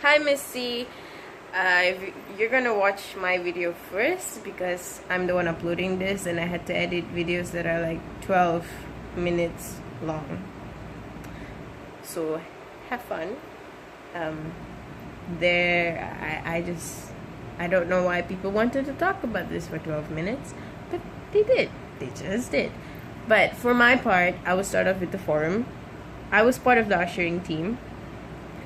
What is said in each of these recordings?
Hi Missy. You're gonna watch my video first because I'm the one uploading this and I had to edit videos that are like 12 minutes long. So have fun. Um, I don't know why people wanted to talk about this for 12 minutes, but they did. They just did. But for my part, I will start off with the forum. I was part of the ushering team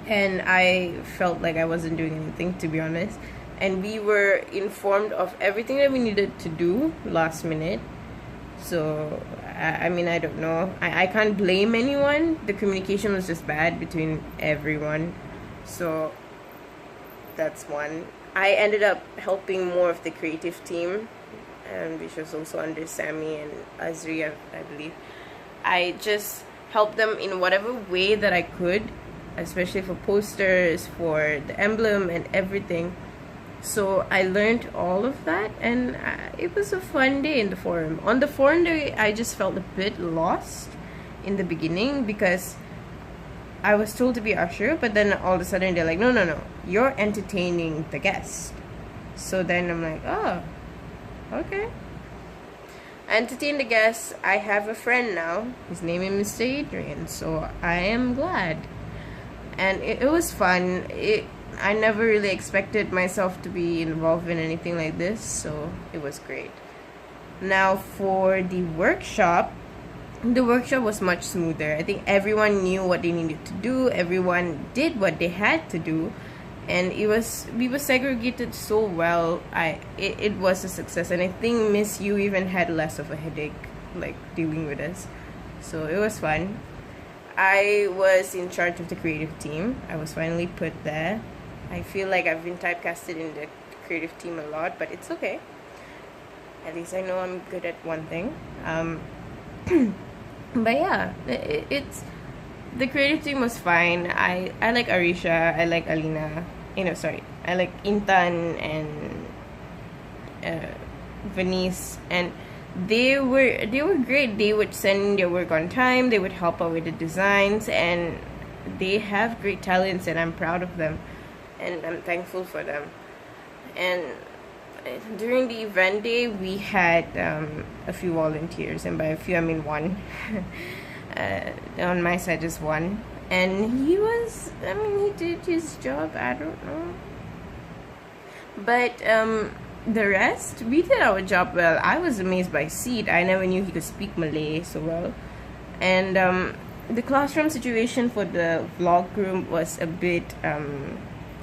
and I felt like I wasn't doing anything, to be honest. And we were informed of everything that we needed to do last minute. So, I mean, I don't know. I can't blame anyone. The communication was just bad between everyone. So, that's one. I ended up helping more of the creative team, which was also under Sammy and Azri, I believe. I just helped them in whatever way that I could, especially for posters, for the emblem and everything. So I learned all of that, and it was a fun day in the forum. On the forum day, I just felt a bit lost in the beginning because I was told to be usher, but then all of a sudden they're like, no, you're entertaining the guest. So then I'm like, oh, okay. Entertain the guests. I have a friend now. His name is Mr. Adrian, so I am glad. And it was fun. I never really expected myself to be involved in anything like this, so it was great. Now for the workshop was much smoother. I think everyone knew what they needed to do. Everyone did what they had to do, and we were segregated so well. It was a success, and I think Miss Yu even had less of a headache like dealing with us. So it was fun. I was in charge of the creative team. I was finally put there. I feel like I've been typecasted in the creative team a lot, but it's okay. At least I know I'm good at one thing. But yeah, it's the creative team was fine. I like Arisha. I like Alina. I like Intan and Venice, and they were great. They would send their work on time. They would help out with the designs, and they have great talents, and I'm proud of them, and I'm thankful for them. And during the event day, we had a few volunteers, and by a few I mean one. On my side, just one, and he did his job. I don't know, but the rest, we did our job well. I was amazed by Seed. I never knew he could speak Malay so well. And the classroom situation for the vlog room was a bit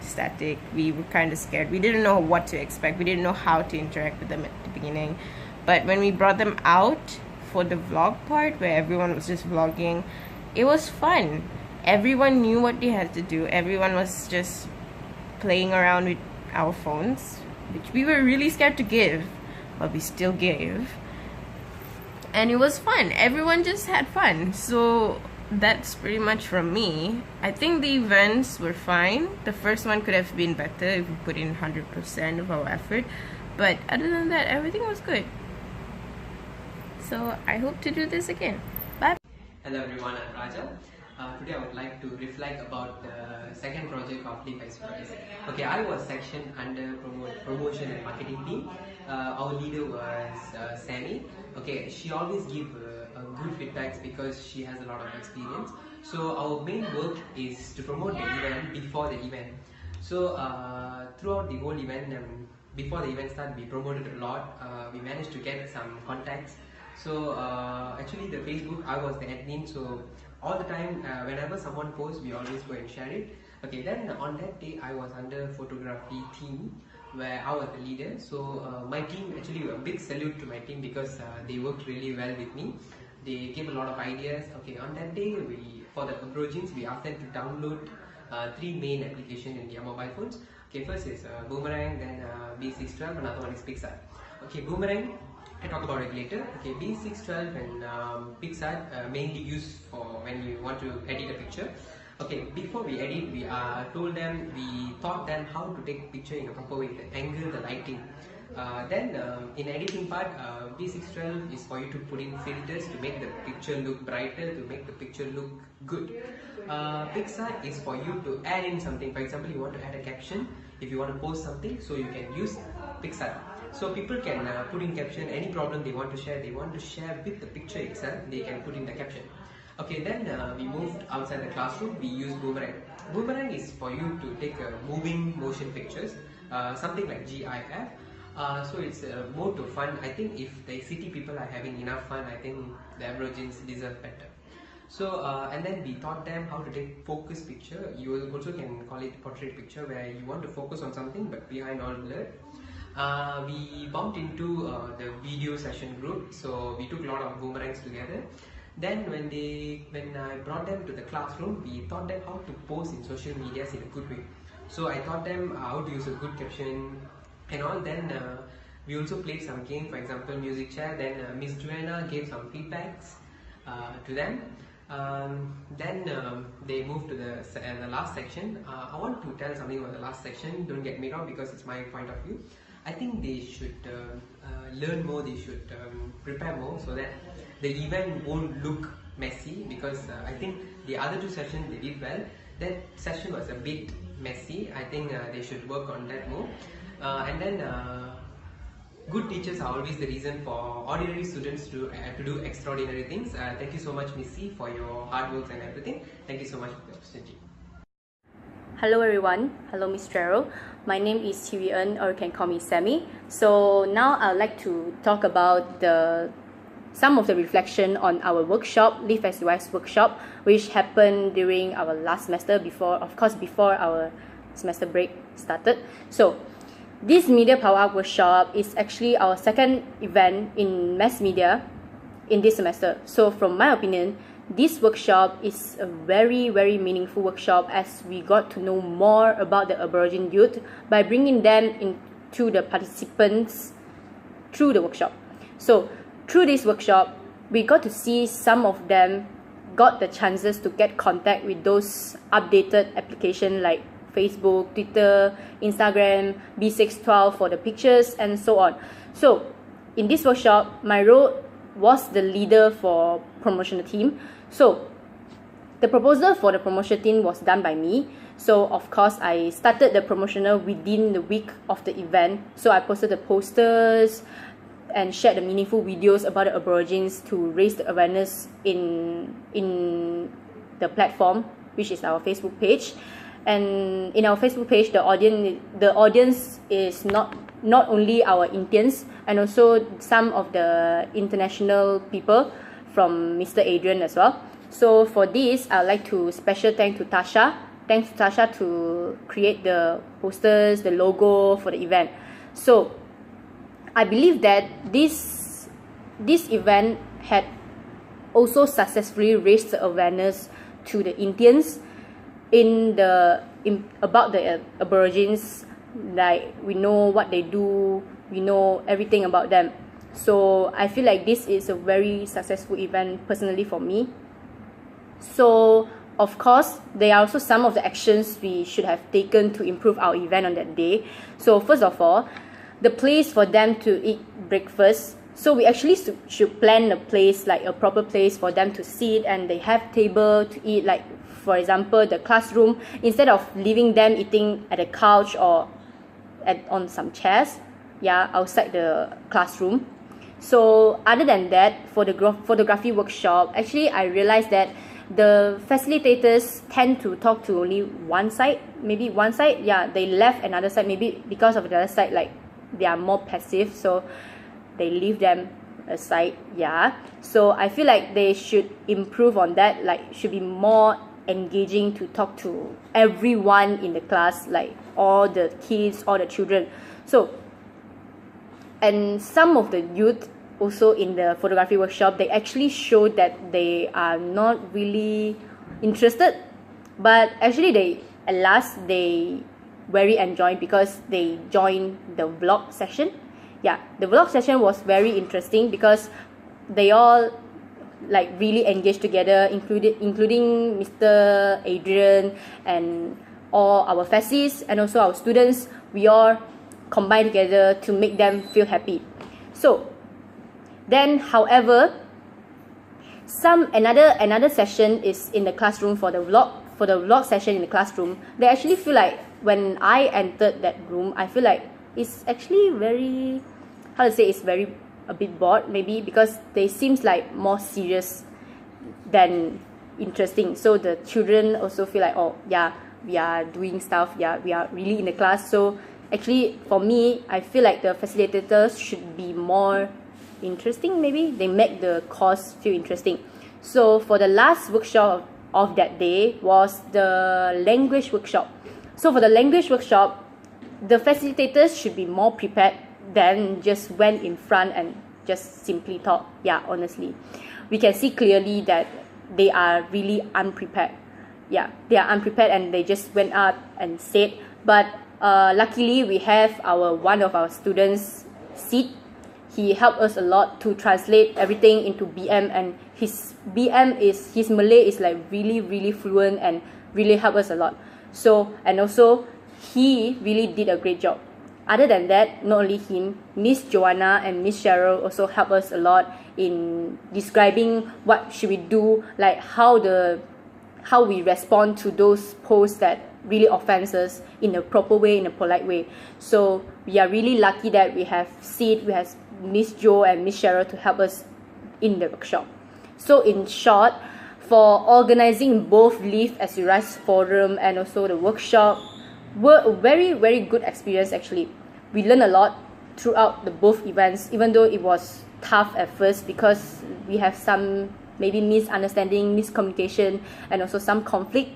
static. We were kind of scared. We didn't know what to expect. We didn't know how to interact with them at the beginning. But when we brought them out for the vlog part, where everyone was just vlogging, it was fun. Everyone knew what they had to do. Everyone was just playing around with our phones, which we were really scared to give, but we still gave. And it was fun. Everyone just had fun. So that's pretty much from me. I think the events were fine. The first one could have been better if we put in 100% of our effort. But other than that, everything was good. So I hope to do this again. Bye. Hello everyone, I'm Raja. Today I would like to reflect about the second project of Levi's Prize. Okay, I was sectioned under promotion and marketing team. Our leader was Sammy. Okay, she always give good feedbacks because she has a lot of experience. So our main work is to promote the event before the event. So throughout the whole event, before the event started, we promoted a lot. We managed to get some contacts. So actually the Facebook, I was the admin, so all the time whenever someone posts, we always go and share it. Okay, then on that day I was under photography team where I was the leader. So my team, actually a big salute to my team because they worked really well with me. They gave a lot of ideas. Okay, on that day for the Aborigines, we asked them to download 3 main applications in their mobile phones. Okay, first is Boomerang, then B612, another one is Pixar. Okay, Boomerang, I talk about it later. Okay, B612 and Pixar mainly used for when you want to edit a picture. Okay, before we edit, we taught them how to take picture in a proper way, the angle, the lighting. Then in editing part, V612 is for you to put in filters to make the picture look brighter, to make the picture look good. PicsArt is for you to add in something. For example, you want to add a caption. If you want to post something, so you can use PicsArt. So people can put in caption, any problem they want to share with the picture itself, they can put in the caption. Okay, then we moved outside the classroom, we use Boomerang. Boomerang is for you to take moving motion pictures, something like GIF. So it's more to fun. I think if the city people are having enough fun, I think the Aborigines deserve better. So and then we taught them how to take focus picture. You also can call it portrait picture, where you want to focus on something but behind all blurred. We bumped into the video session group, so we took a lot of boomerangs together. Then when I brought them to the classroom, we taught them how to post in social medias in a good way. So I taught them how to use a good caption and all. Then we also played some game, for example music chair. Then Miss Joanna gave some feedbacks to them. Then they moved to the last section. I want to tell something about the last section. Don't get me wrong, because it's my point of view. I think they should learn more, they should prepare more, so that the event won't look messy, because I think the other two sessions they did well. That session was a bit messy. I think they should work on that more. And then good teachers are always the reason for ordinary students to do extraordinary things. Thank you so much, Missy, for your hard work and everything. Thank you so much for the opportunity. Hello everyone, hello Miss Cheryl. My name is Thiwi Eun, or you can call me Sammy. So now I'd like to talk about some of the reflection on our workshop, Live as You Wise workshop, which happened during our last semester, before our semester break started. So this Media Power Up workshop is actually our second event in mass media in this semester. So from my opinion, this workshop is a very, very meaningful workshop, as we got to know more about the Aboriginal youth by bringing them into the participants through the workshop. So through this workshop, we got to see some of them got the chances to get contact with those updated applications like Facebook, Twitter, Instagram, B612 for the pictures, and so on. So in this workshop, my role was the leader for promotional team. So the proposal for the promotional team was done by me. So of course, I started the promotional within the week of the event. So I posted the posters and shared the meaningful videos about the Aborigines to raise the awareness in the platform, which is our Facebook page. And in our Facebook page, the audience is not only our Indians, and also some of the international people from Mr. Adrian as well. So for this, I'd like to special thank to Tasha. Thanks to Tasha to create the posters, the logo for the event. So I believe that this event had also successfully raised the awareness to the Indians about the Aborigines. Like, we know what they do, we know everything about them. So I feel like this is a very successful event personally for me. So of course, there are also some of the actions we should have taken to improve our event on that day. So first of all, the place for them to eat breakfast. So we actually should plan a place, like a proper place for them to sit, and they have table to eat, like for example the classroom, instead of leaving them eating at a couch or on some chairs, outside the classroom. So other than that, for the photography workshop, actually I realized that the facilitators tend to talk to only one side, maybe one side. They left another side, maybe because of the other side, like they are more passive, so they leave them aside. So I feel like they should improve on that, like should be more engaging to talk to everyone in the class, like all the kids, all the children. So, and some of the youth also in the photography workshop, they actually showed that they are not really interested, but actually they very enjoyed, because they joined the vlog session. The vlog session was very interesting because they all like really engaged together, including Mr. Adrian and all our facies and also our students. We all combine together to make them feel happy. So then, however, another session is in the classroom for the vlog session in the classroom. They actually feel like when I entered that room, I feel like it's actually very, how to say, it's very a bit bored maybe, because they seems like more serious than interesting. So the children also feel like, oh yeah, we are doing stuff, yeah, we are really in the class. So actually for me, I feel like the facilitators should be more interesting. Maybe they make the course feel interesting. So for the last workshop of that day was the language workshop. So for the language workshop, the facilitators should be more prepared than just went in front and just simply talk. Yeah, honestly, we can see clearly that they are really unprepared. Yeah, they are unprepared and they just went up and said. But luckily we have one of our students, Sid. He helped us a lot to translate everything into BM, and his Malay is like really fluent and really helped us a lot. So, and also he really did a great job. Other than that, not only him, Miss Joanna and Miss Cheryl also helped us a lot in describing what should we do, like how we respond to those posts that really offends us in a proper way, in a polite way. So we are really lucky that we have Sid, we have Miss Jo and Miss Cheryl to help us in the workshop. So in short, for organizing both Live as You Rise forum and also the workshop were a very good experience actually. We learned a lot throughout the both events, even though it was tough at first because we have some maybe misunderstanding, miscommunication, and also some conflict.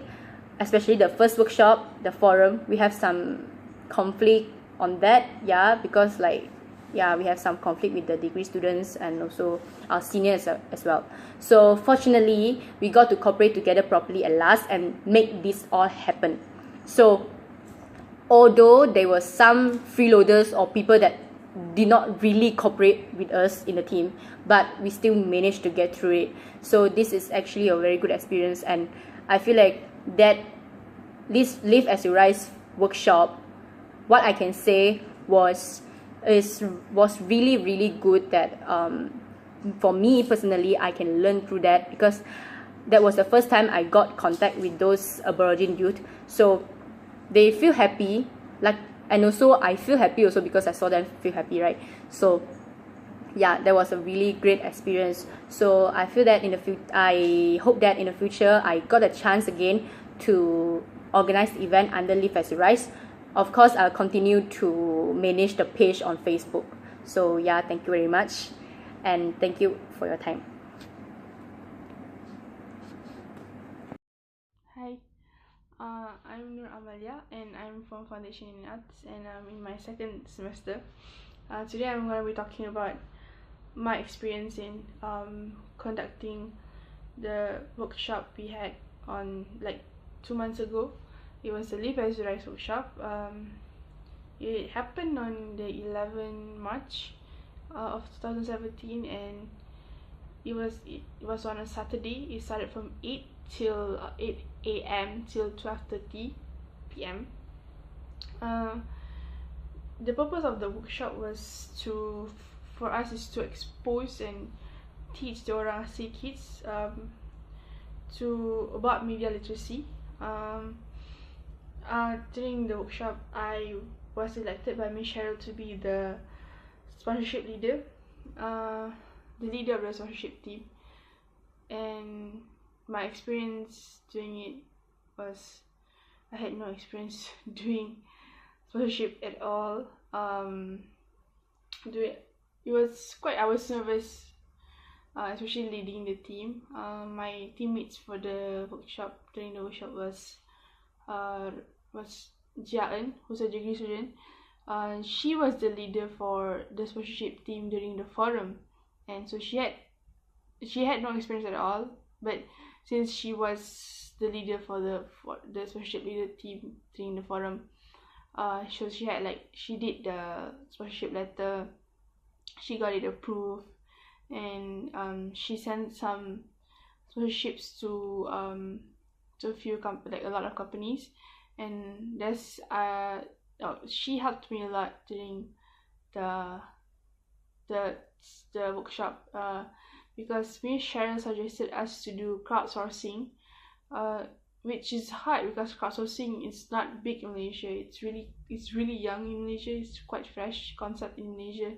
Especially the first workshop, the forum, we have some conflict on that, yeah, because like, yeah, we have some conflict with the degree students and also our seniors as well. So fortunately, we got to cooperate together properly at last and make this all happen. So although there were some freeloaders or people that did not really cooperate with us in the team, but we still managed to get through it. So this is actually a very good experience, and I feel like that this Live as You Rise workshop, what I can say was really good, that for me personally, I can learn through that, because that was the first time I got contact with those Aboriginal youth. So they feel happy, like, and also I feel happy also because I saw them feel happy, right? So yeah, that was a really great experience. So I feel that I hope that in the future I got a chance again to organize the event under Live as You Rise. Of course, I'll continue to manage the page on Facebook. So yeah, thank you very much, and thank you for your time. Hi, I'm Nur Amalia, and I'm from Foundation in Arts, and I'm in my second semester. Today I'm going to be talking about my experience in conducting the workshop we had on like 2 months ago. It was the Live as You Rise workshop. It happened on the 11th March of 2017, and it was on a Saturday. It started from 8 a.m. till 12:30 p.m. The purpose of the workshop was for us to expose and teach the orang asli kids about media literacy. During the workshop, I was elected by Miss Cheryl to be the sponsorship leader, the leader of the sponsorship team, and my experience doing it was, I had no experience doing sponsorship at all. I was nervous, especially leading the team. My teammates for the workshop during the workshop was Jia En, who's a degree student. She was the leader for the sponsorship team during the forum, and so she had no experience at all. But since she was the leader for the sponsorship leader team during the forum, so she did the sponsorship letter, she got it approved, and she sent some sponsorships to a few a lot of companies, and there's she helped me a lot during the the the workshop, because Miss Cheryl suggested us to do crowdsourcing, which is hard because crowdsourcing is not big in Malaysia. It's really young in Malaysia. It's quite fresh concept in Malaysia.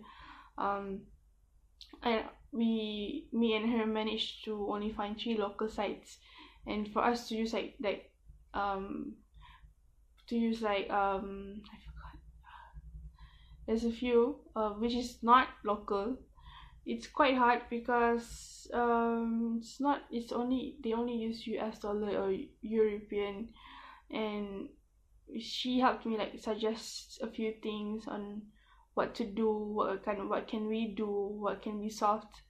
And me and her managed to only find 3 local sites, and for us to use I forgot. There's a few which is not local. It's quite hard because they only use US dollar or European, and she helped me like suggest a few things on what to do, what can we do, what can be solved,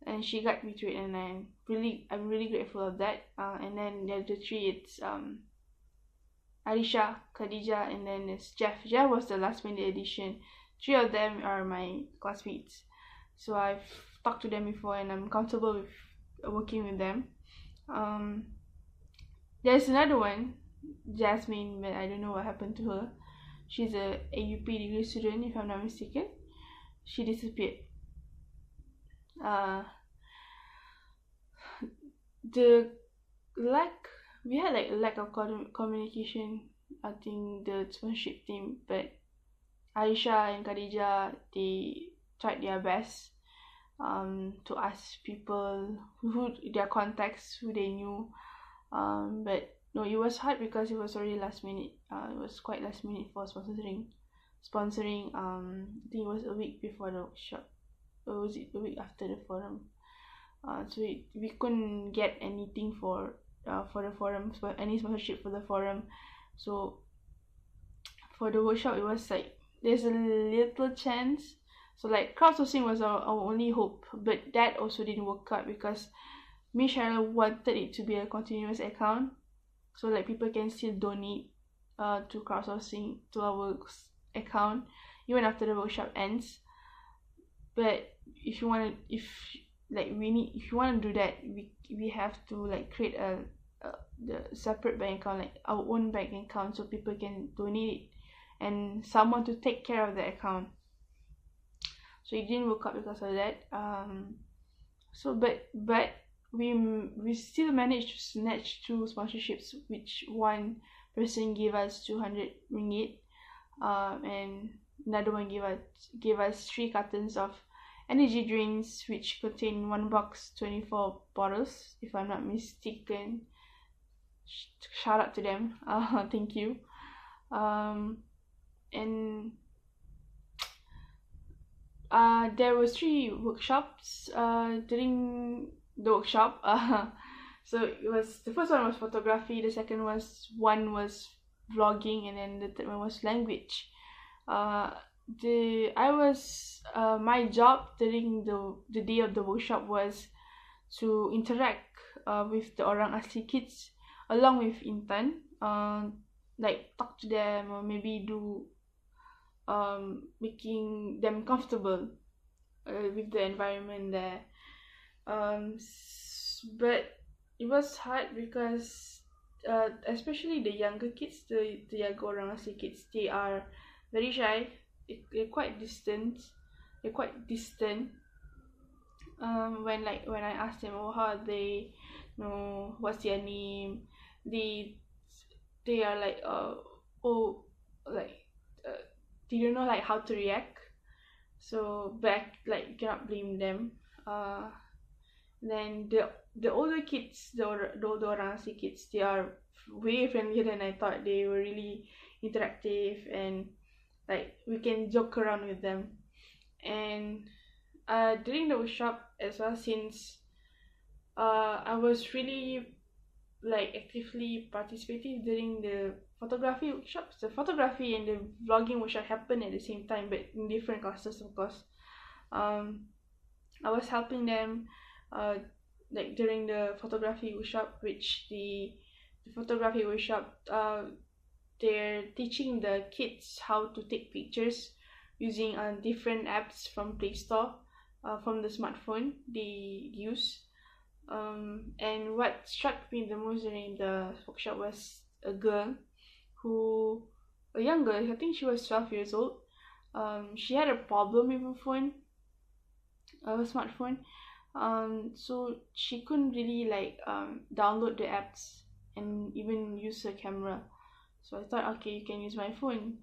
and she got me through it, and I'm really grateful of that. And then the other 3, it's Arisha, Khadija, and then it's Jeff. Jeff was the last minute addition. 3 of them are my classmates, so I've talked to them before and I'm comfortable with working with them. There's another one, Jasmine, but I don't know what happened to her. She's a AUP degree student, if I'm not mistaken. She disappeared. We had like a lack of communication, I think, the sponsorship team, but Aisha and Khadija, they tried their best to ask people their contacts, who they knew, but no, it was hard because it was already last minute. It was quite last minute for sponsoring. I think it was a week before the workshop, or was it a week after the forum? So we couldn't get anything for the forum, any sponsorship for the forum. So for the workshop, it was like there's a little chance. So like crowdsourcing was our only hope, but that also didn't work out because Miss Cheryl wanted it to be a continuous account, so like people can still donate to crowdsourcing to our account even after the workshop ends. But if you want to do that, we have to like create the separate bank account, like our own bank account, so people can donate it and someone to take care of the account. So it didn't work out because of that. But we still managed to snatch 2 sponsorships, which one person gave us 200 ringgit, and another one gave us 3 cartons of energy drinks, which contain 1 box 24 bottles, if I'm not mistaken. Shout out to them. Thank you. And there was 3 workshops during the workshop. So it was, the first one was photography, the second one was vlogging, and then the third one was language. My job during the day of the workshop was to interact with the Orang Asli kids along with Intan, like talk to them or maybe do making them comfortable with the environment there. But it was hard because especially the younger kids, the younger Orang Asli kids, they are very shy. They're quite distant. When I ask them, how are they, what's their name, they are like they don't know like how to react. So back, like, you cannot blame them. Then the older kids, the older Orang Asli kids, they are way friendlier than I thought. They were really interactive, and like we can joke around with them. And during the workshop as well, since I was really like actively participating during the photography workshops. The photography and the vlogging workshop happened at the same time, but in different classes, of course. I was helping them like during the photography workshop, which the photography workshop, they're teaching the kids how to take pictures using different apps from Play Store, from the smartphone they use. And what struck me the most during the workshop was a girl who a young girl. I think she was 12 years old. She had a problem with her phone, her smartphone. So she couldn't really like download the apps and even use her camera. So I thought, okay, you can use my phone.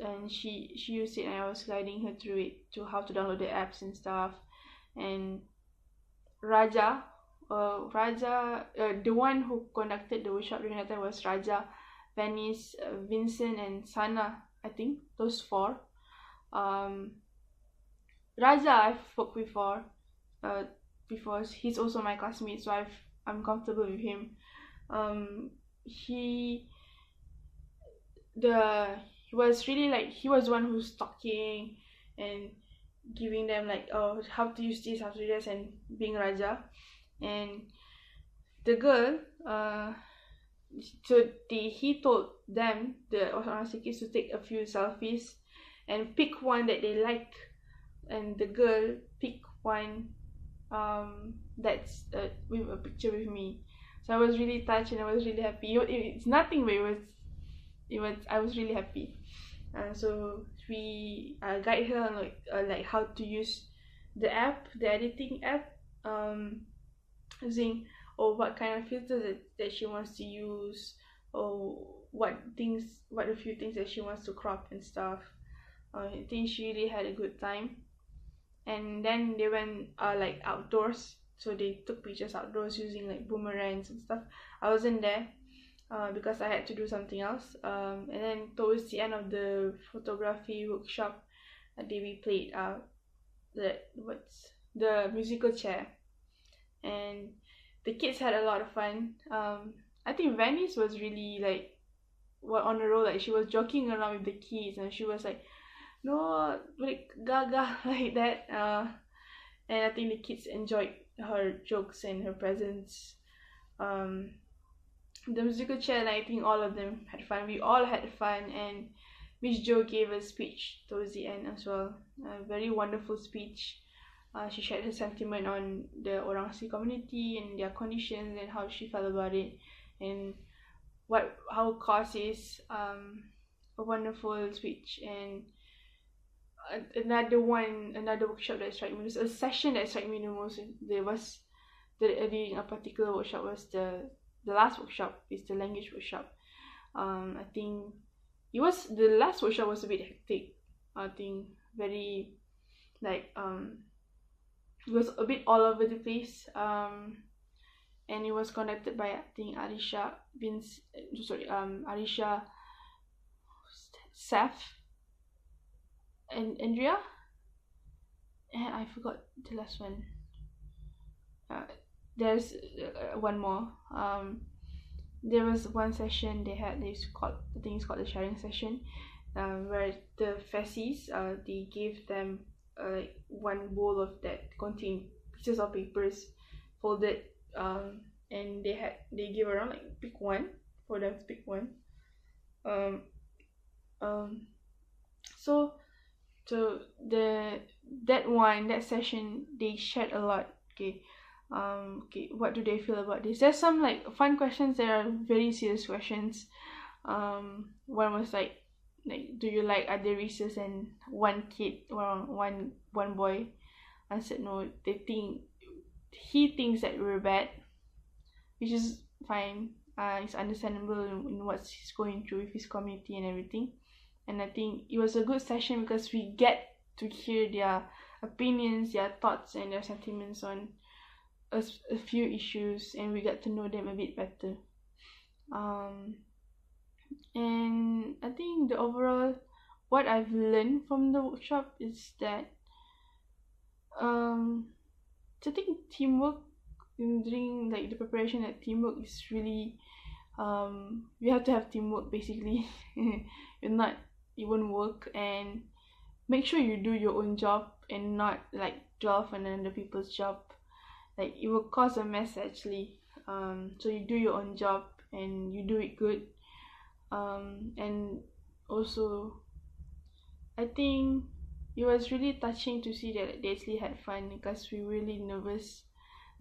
And she used it, and I was guiding her through it to how to download the apps and stuff. And Raja, the one who conducted the workshop during that time was Raja, Venice, Vincent, and Sana. I think those four. Raja I've spoke before. Before he's also my classmate, so I'm comfortable with him. He was really like, he was the one who's talking and giving them like, oh, how to use this, how to do this, and being Raja. And the girl, he told them, the Aussie kids, to take a few selfies and pick one that they like, and the girl picked one that's with a picture with me. So I was really touched and I was really happy. It's nothing, but I was really happy. So we guide her on like how to use the app, the editing app, using what kind of filters that she wants to use, or what a few things that she wants to crop and stuff. I think she really had a good time. And then they went like outdoors, so they took pictures outdoors using like boomerangs and stuff. I wasn't there because I had to do something else. And then towards the end of the photography workshop, we played the musical chair, and the kids had a lot of fun. I think Venice was really like on a roll. Like, she was joking around with the kids, and she was like, no, like gaga like that. And I think the kids enjoyed her jokes and her presence. The musical chair, and I think all of them had fun. We all had fun, and Miss Jo gave a speech towards the end as well. A very wonderful speech. She shared her sentiment on the Orang Asli community and their conditions and how she felt about it, and how COS is. A wonderful speech. And another workshop that struck me, a session that struck me the most, during a particular workshop, was the last workshop, is the language workshop. I think the last workshop was a bit hectic. I think very like it was a bit all over the place. And it was conducted by, I think, Arisha Saf and Andrea, and I forgot the last one. There's one more. There was one session they had. I think it's called the sharing session, where the FESIs, they gave them like one bowl of that contained pieces of papers folded, and they gave around like pick one for them to pick one. So that session, they shared a lot. Okay, what do they feel about this? There's some like fun questions. There are very serious questions. One was like do you like other races? And one boy answered no. He thinks that we're bad, which is fine. It's understandable in what he's going through with his community and everything. And I think it was a good session because we get to hear their opinions, their thoughts, and their sentiments on a few issues, and we got to know them a bit better. And I think the overall, what I've learned from the workshop is that I think teamwork during like the preparation, that teamwork is really you have to have teamwork basically. It won't work. And make sure you do your own job and not like dwell on other people's job. Like, it will cause a mess actually. So you do your own job and you do it good. And also, I think it was really touching to see that they actually had fun, because we were really nervous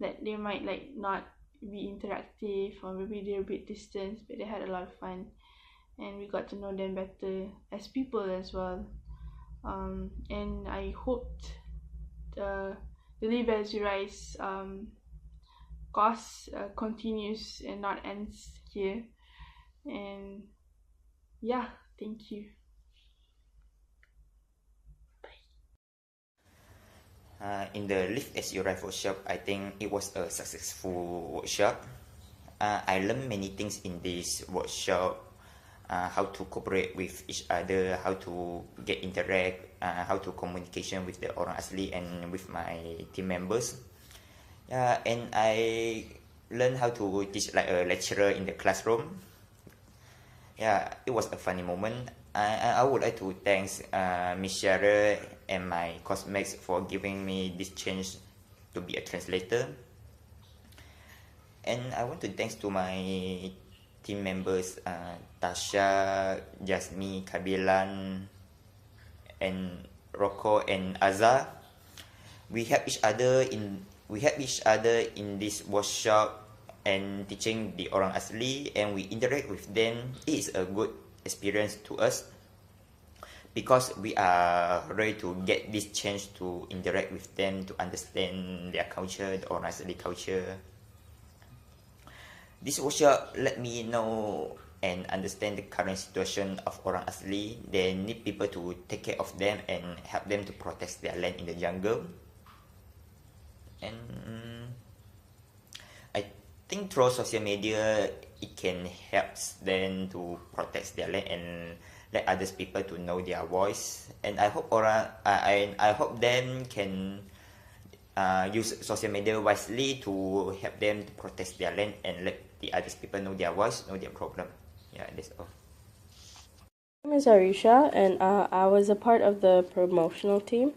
that they might like not be interactive, or maybe they're a bit distant, but they had a lot of fun. and we got to know them better as people as well. And I hoped the Live as You Rise course continues and not ends here. And yeah, thank you. In the Live as You Rise workshop, I think it was a successful workshop. I learned many things in this workshop. How to cooperate with each other, how to get interact, how to communication with the orang asli and with my team members. And I learned how to teach like a lecturer in the classroom. It was a funny moment. I would like to thank Miss Shara and my classmates for giving me this chance to be a translator. And I want to thanks to my team members, Tasha, Jasmine, Kabilan, and Rocco and Azza. We help each other in this workshop and teaching the orang asli, and we interact with them. It is a good experience to us because we are ready to get this chance to interact with them, to understand their culture, the orang asli culture. This workshop let me know and understand the current situation of orang asli. They need people to take care of them and help them to protect their land in the jungle. And I think through social media, it can help them to protect their land and let other people to know their voice. And I hope I hope them can use social media wisely to help them to protect their land and let the other people know their voice, know their problem. That's all. My name is Arisha, and I was a part of the promotional team,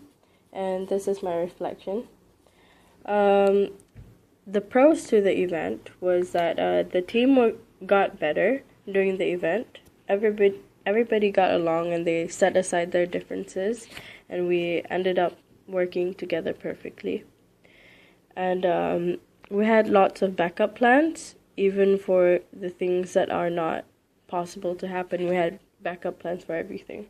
and this is my reflection. The pros to the event was that the teamwork got better during the event. Everybody got along, and they set aside their differences, and we ended up working together perfectly. And we had lots of backup plans, even for the things that are not possible to happen. We had backup plans for everything.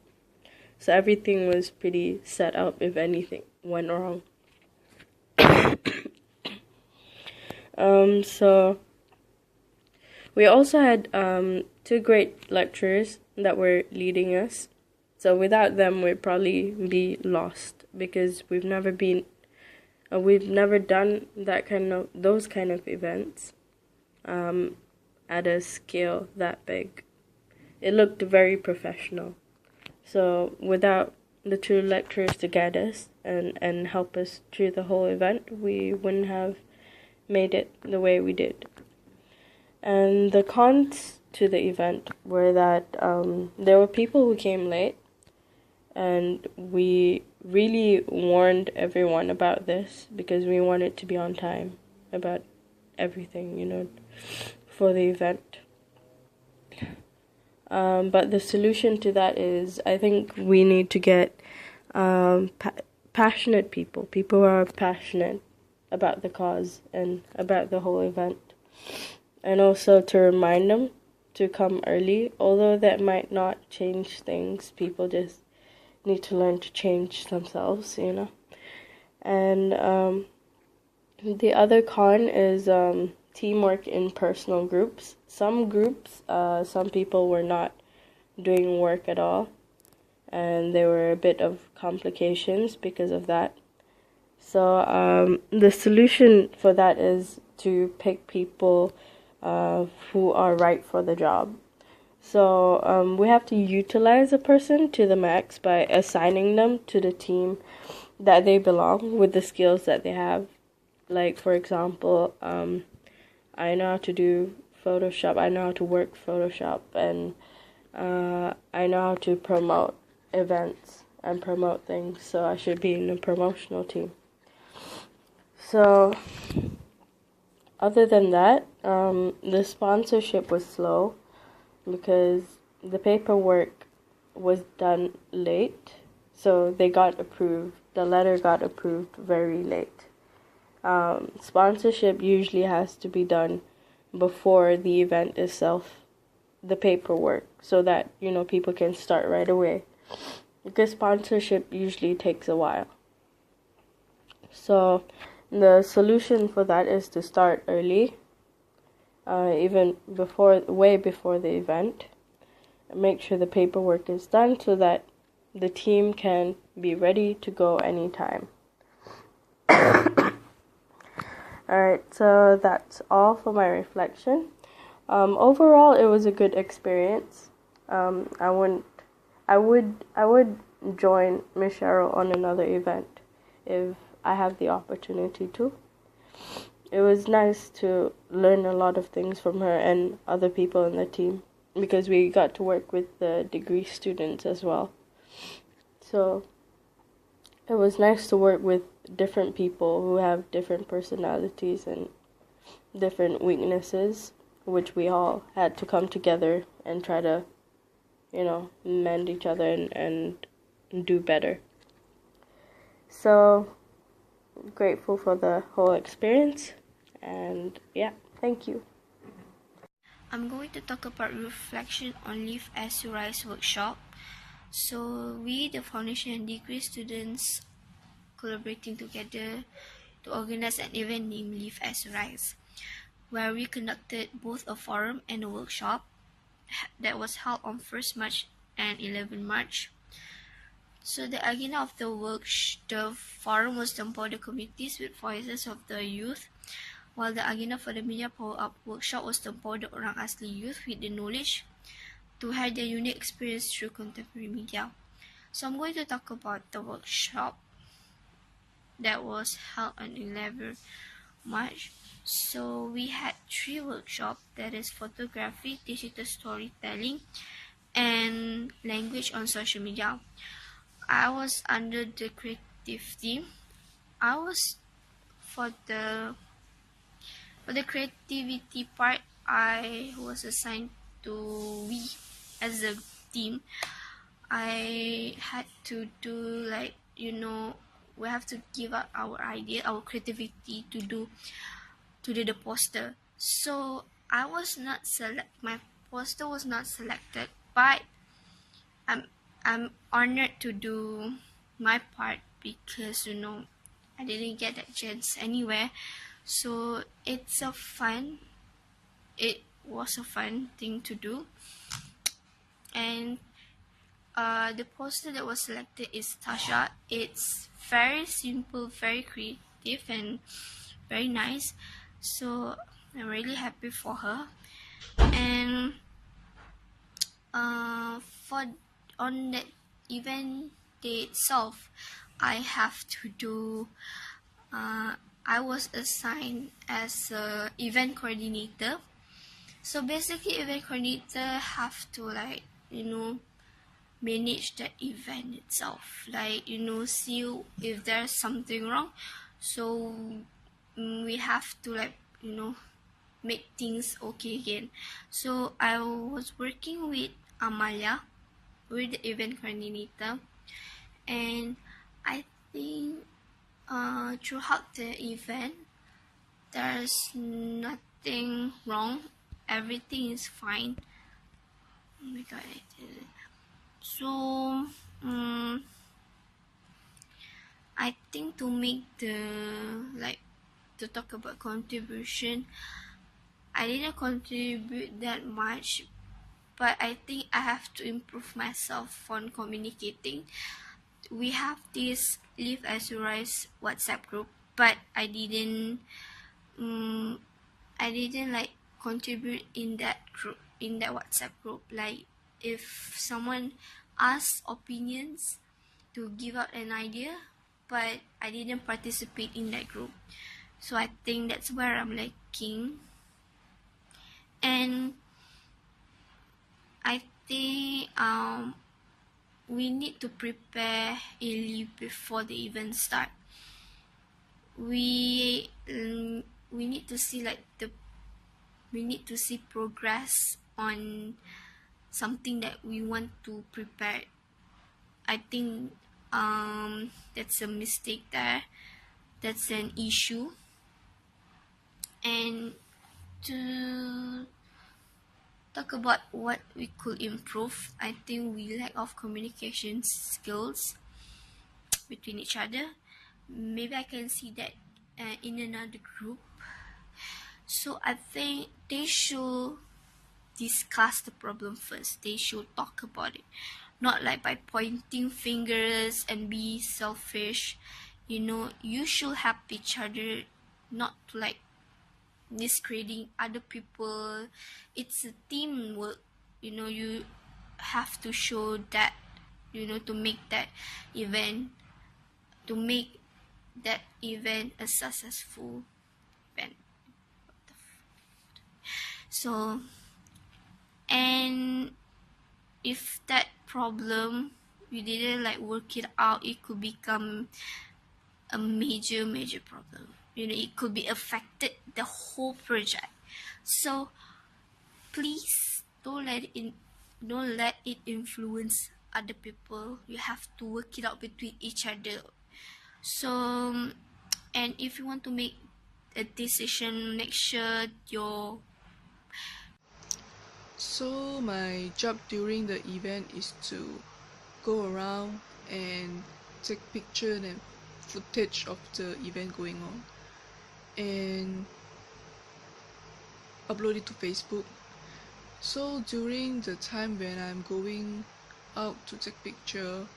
So everything was pretty set up if anything went wrong. So we also had 2 great lecturers that were leading us. So without them, we'd probably be lost because we've never done those kind of events at a scale that big. It looked very professional. So without the 2 lecturers to guide us and help us through the whole event, we wouldn't have made it the way we did. And the cons to the event were that there were people who came late, and we really warned everyone about this because we wanted to be on time about everything, for the event. But the solution to that is, I think we need to get passionate people who are passionate about the cause and about the whole event. And also to remind them to come early, although that might not change things. People just need to learn to change themselves, And the other con is teamwork in personal groups. Some groups, some people were not doing work at all, and there were a bit of complications because of that. So the solution for that is to pick people who are right for the job. So we have to utilize a person to the max by assigning them to the team that they belong with the skills that they have. Like, for example, I know how to do Photoshop, I know how to work Photoshop, and I know how to promote events and promote things, so I should be in a promotional team. So, other than that, the sponsorship was slow because the paperwork was done late, so they got approved. The letter got approved very late. Sponsorship usually has to be done before the event itself the paperwork so that, people can start right away. Because sponsorship usually takes a while. So the solution for that is to start early, even way before the event. Make sure the paperwork is done so that the team can be ready to go anytime. Alright, so that's all for my reflection. Overall, it was a good experience. I would join Miss Cheryl on another event if I have the opportunity to. It was nice to learn a lot of things from her and other people in the team, because we got to work with the degree students as well. So it was nice to work with different people who have different personalities and different weaknesses, which we all had to come together and try to, mend each other and do better. So grateful for the whole experience, and yeah, thank you. I'm going to talk about reflection on Live as You Rise workshop. So we, the foundation and degree students, collaborating together to organize an event named Live as You Rise, where we conducted both a forum and a workshop that was held on 1st March and 11 March. So the agenda of the forum was to empower the communities with voices of the youth, while the agenda for the Media Power Up workshop was to empower the Orang Asli youth with the knowledge to have their unique experience through contemporary media. So I'm going to talk about the workshop that was held on 11 March. So we had 3 workshops, that is photography, digital storytelling, and language on social media. I was under the creative team. I was for the creativity part, I was assigned to as a team. I had to do we have to give out our idea, our creativity to do the poster. So I was not my poster was not selected, but I'm honored to do my part because I didn't get that chance anywhere. So it was a fun thing to do. And the poster that was selected is Tasha. It's very simple, very creative, and very nice. So I'm really happy for her. And on that event day itself, I have to do. I was assigned as a event coordinator. So basically, event coordinator have to manage that event itself, see if there's something wrong. So we have to make things okay again. So I was working with Amalia, with the event coordinator, and I think throughout the event there's nothing wrong, everything is fine. Oh my god, I did it. So I think to make to talk about contribution, I didn't contribute that much, but I think I have to improve myself on communicating. We have this Live as You Rise WhatsApp group, but I didn't contribute in that WhatsApp group. If someone asks opinions to give out an idea, but I didn't participate in that group. So I think that's where I'm lacking. And I think we need to prepare a leave before the event start. We need to see we need to see progress on something that we want to prepare. I think that's a mistake there. That's an issue. And to talk about what we could improve, I think we lack of communication skills between each other. Maybe I can see that in another group. So I think they should discuss the problem first. They should talk about it, not like by pointing fingers and be selfish. You should help each other, not like discrediting other people. It's a teamwork. You have to show that, to make that event a successful event. So, and if that problem we didn't like work it out, it could become a major problem. It could be affected the whole project. So please don't let it influence other people. You have to work it out between each other. So, and if you want to make a decision, make sure So my job during the event is to go around and take pictures and footage of the event going on and upload it to Facebook. So during the time when I'm going out to take picture,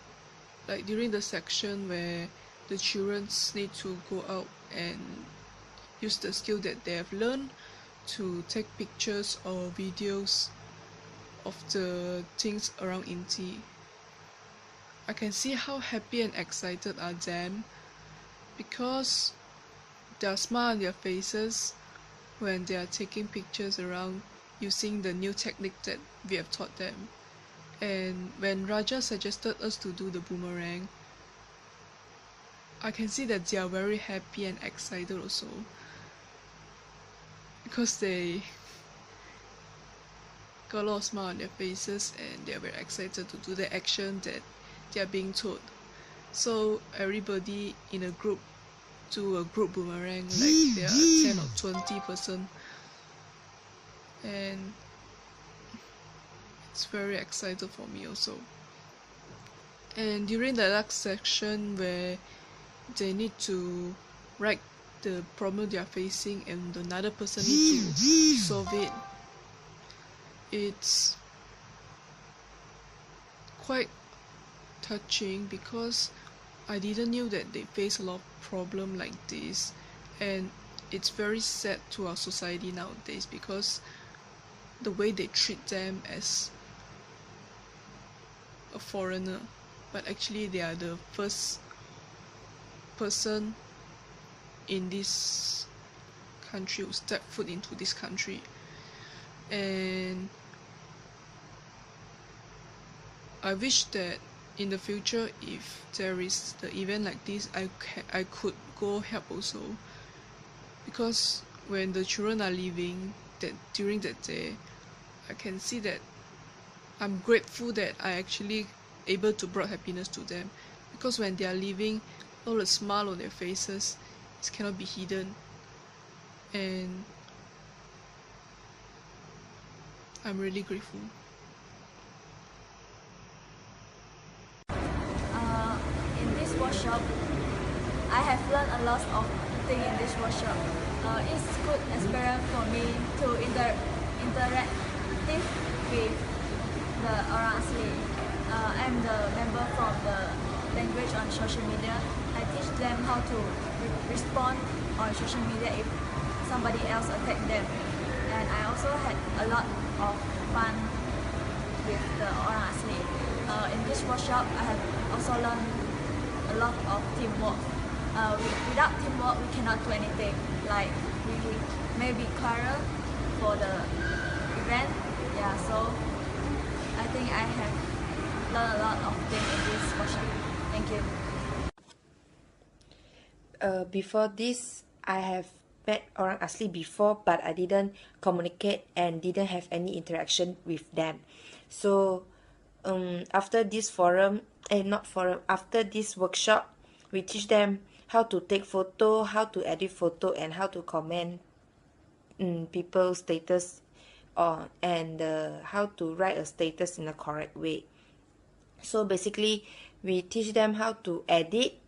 like during the section where the children need to go out and use the skill that they have learned to take pictures or videos of the things around Inti, I can see how happy and excited are them, because their smile on their faces when they are taking pictures around using the new technique that we have taught them. And when Raja suggested us to do the boomerang, I can see that they are very happy and excited also, because they got a lot of smile on their faces and they are very excited to do the action that they are being told. So everybody in a group do a group boomerang, like there are 10 or 20 person, and it's very excited for me also. And during the last section where they need to write the problem they are facing and another person needs to solve it, it's quite touching, because I didn't knew that they face a lot of problem like this, and it's very sad to our society nowadays because the way they treat them as a foreigner, but actually they are the first person in this country who step foot into this country. And I wish that in the future, if there is the event like this, I could go help also, because when the children are leaving during that day, I can see that I'm grateful that I actually able to brought happiness to them, because when they are leaving, all the smile on their faces, it cannot be hidden, and I'm really grateful. In this workshop, I have learned a lot of things in this workshop. It's good experience for me to interact with the orang asli. I'm the member from the language on social media. I teach them how to respond on social media if somebody else attack them. And I also had a lot of fun with the orang asli. In this workshop, I have also learned a lot of teamwork. Without teamwork, we cannot do anything. Like, we may be quarrel for the event. Yeah, so I think I have learned a lot of things in this workshop. Thank you. Before this, I have met orang asli before, but I didn't communicate and didn't have any interaction with them. So after this after this workshop, we teach them how to take photo, how to edit photo, and how to comment people's status and how to write a status in a correct way. So basically we teach them how to edit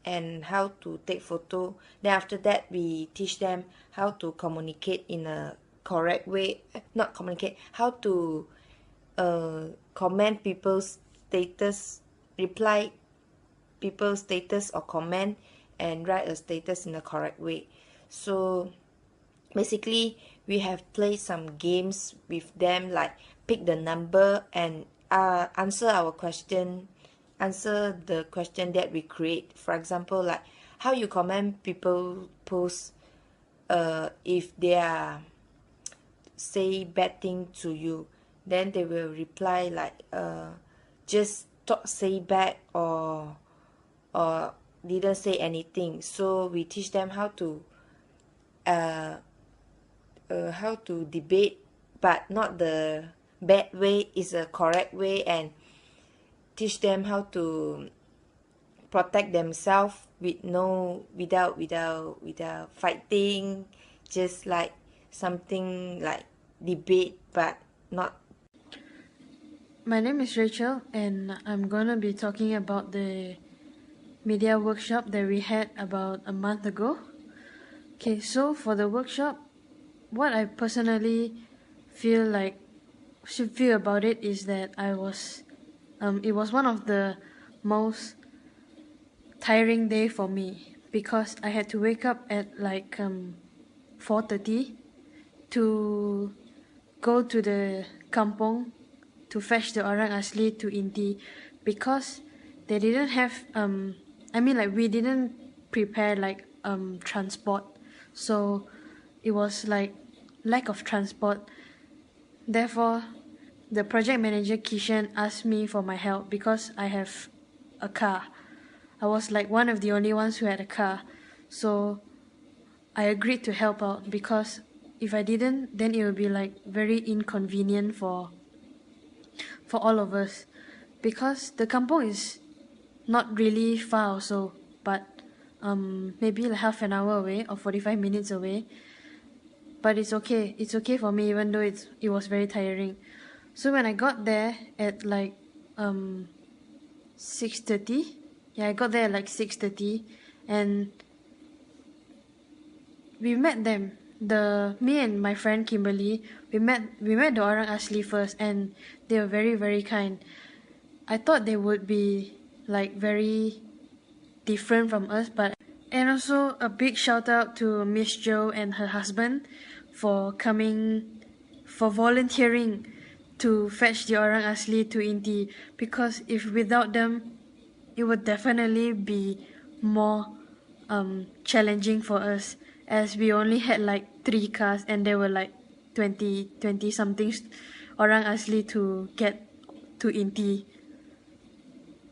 and how to take photo. Then after that we teach them how to communicate in a correct way, not communicate, how to comment people's status, reply people's status or comment, and write a status in a correct way. So basically we have played some games with them, like pick the number and answer the question that we create. For example, like how you comment people post if they are say bad thing to you, then they will reply like just say back or didn't say anything. So we teach them how to debate, but not the bad way, is a correct way, and teach them how to protect themselves without fighting, just like something like debate but not. My name is Rachel, and I'm gonna be talking about the media workshop that we had about a month ago. Okay, so for the workshop, what I personally feel about it is that it was one of the most tiring day for me, because I had to wake up at 4:30 to go to the kampong to fetch the orang asli to Inti, because they didn't have we didn't prepare transport, so it was like lack of transport. Therefore, the project manager Kishan asked me for my help because I have a car. I was like one of the only ones who had a car, so I agreed to help out, because if I didn't, then it would be like very inconvenient for all of us, because the kampong is not really far also, but maybe like half an hour away or 45 minutes away. But it's okay for me, even though it was very tiring. So when I got there at 6:30, I got there at 6:30, and we met them. Me and my friend Kimberly, we met the orang asli first, and they were very, very kind. I thought they would be very different from us, and also a big shout out to Miss Jo and her husband for volunteering to fetch the orang asli to Inti, because if without them, it would definitely be more challenging for us, as we only had 3 cars and there were 20 something orang asli to get to Inti.